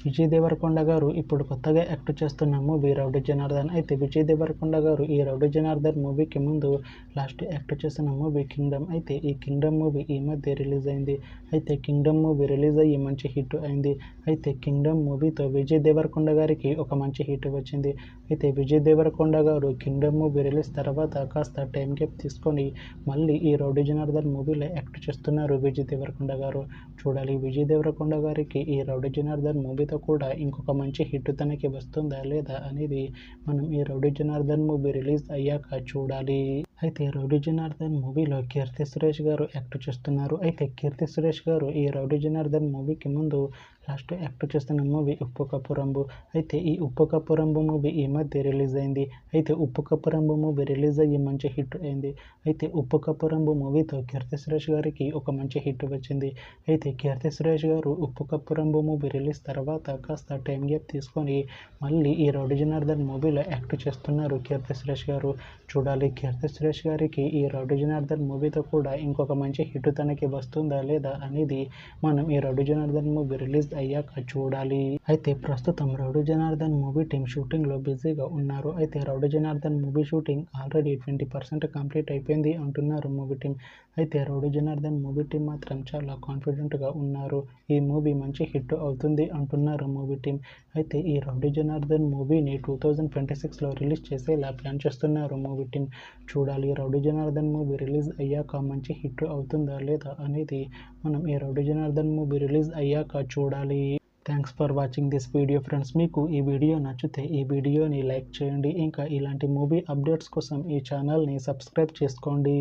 విజయ్ దేవరకొండ గారు ఇప్పుడు కొత్తగా యాక్ట్ చేస్తున్న మూవీ రౌడీ జనార్దన్. అయితే విజయ్ దేవరకొండ గారు ఈ రౌడీ జనార్దన్ మూవీకి ముందు లాస్ట్ యాక్ట్ చేసిన మూవీ కింగ్డమ్. అయితే ఈ కింగ్డమ్ మూవీ ఈ మధ్య రిలీజ్ అయింది. అయితే కింగ్డమ్ మూవీ రిలీజ్ అయ్యి మంచి హిట్ అయింది. అయితే కింగ్డమ్ మూవీతో విజయ్ దేవరకొండ గారికి ఒక మంచి హిట్ వచ్చింది. అయితే విజయ్ దేవరకొండ గారు కింగ్డమ్ మూవీ రిలీజ్ తర్వాత కాస్త టైం గ్యాప్ తీసుకొని మళ్ళీ ఈ రౌడీ జనార్దన్ మూవీలో యాక్ట్ చేస్తున్నారు విజయ్ దేవరకొండ గారు. చూడాలి విజయ్ దేవరకొండ గారికి ఈ రౌడీ జనార్దన్ మూవీతో కూడా ఇంకొక మంచి హిట్ తనకి వస్తుందా లేదా అనేది మనం ఈ రౌడీ జనార్దన్ మూవీ రిలీజ్ అయ్యాక చూడాలి. అయితే రౌడీ జనార్దన్ మూవీలో కీర్తి సురేష్ గారు యాక్ట్ చేస్తున్నారు. అయితే కీర్తి సురేష్ గారు ఈ రౌడీ జనార్దన్ మూవీకి ముందు లాస్ట్ యాక్ట్ చేస్తున్న మూవీ ఉప్పు కప్పు రంబు. అయితే ఈ ఉప్పు కప్పు రంబు మూవీ ఈ మధ్య రిలీజ్ అయింది. అయితే ఉప్పు కప్పు రంబు మూవీ రిలీజ్ అయ్యి మంచి హిట్ అయింది. అయితే ఉప్పు కప్పు రంబు మూవీతో కీర్తి సురేష్ గారికి ఒక మంచి హిట్ వచ్చింది. అయితే కీర్తి సురేష్ గారు ఉప్పు కప్పు రంబు మూవీ రిలీజ్ తర్వాత కాస్త టైం గ్యాప్ తీసుకొని మళ్ళీ ఈ రౌడీ జనార్దన్ మూవీలో యాక్ట్ చేస్తున్నారు కీర్తి సురేష్ గారు. చూడాలి కీర్తి సురేష్ గారికి ఈ రౌడీ జనార్దన్ మూవీతో కూడా ఇంకొక మంచి హిట్ తనకి వస్తుందా లేదా అనేది మనం ఈ రౌడీ జనార్దన్ మూవీ రిలీజ్ అయ్యాక చూడాలి. అయితే ప్రస్తుతం rowdy Janardhan movie team shooting లో బిజీగా ఉన్నారు. అయితే rowdy Janardhan movie shooting already 20% complete అయిపోయింది అంటున్నారు మూవీ టీం. అయితే రౌడీ జనార్దన్ మూవీ టీం మాత్రం చాలా కాన్ఫిడెంట్గా ఉన్నారు. ఈ మూవీ మంచి హిట్ అవుతుంది అంటున్నారు మూవీ టీం. అయితే ఈ రౌడీ జనార్దన్ మూవీని 2026లో రిలీజ్ చేసేలా ప్లాన్ చేస్తున్నారు మూవీ టీం. చూడాలి రౌడీ జనార్దన్ మూవీ రిలీజ్ అయ్యాక మంచి హిట్ అవుతుందా లేదా అనేది మనం ఈ రౌడీ జనార్దన్ మూవీ రిలీజ్ అయ్యాక చూడాలి. Thanks for watching this video friends. మీకు ఈ వీడియో నచ్చితే ఈ వీడియోని లైక్ చేయండి. ఇంకా ఇలాంటి మూవీ అప్డేట్స్ కోసం ఈ ఛానల్ని సబ్స్క్రైబ్ చేసుకోండి.